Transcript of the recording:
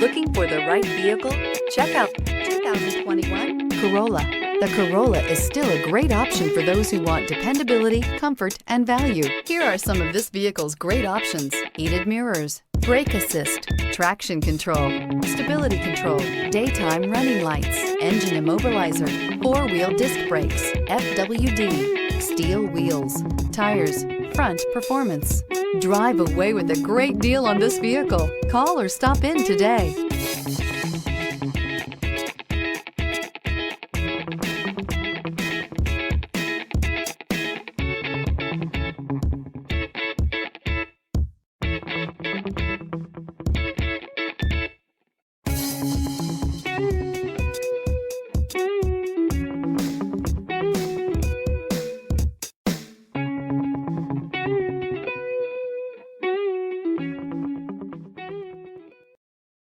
Looking for the right vehicle? Check out 2021 Corolla. The Corolla is still a great option for those who want dependability, comfort, and value. Here are some of this vehicle's great options: heated mirrors, brake assist, traction control, stability control, daytime running lights, engine immobilizer, four-wheel disc brakes, FWD, steel wheels, tires, front performance. Drive away with a great deal on this vehicle. Call or stop in today.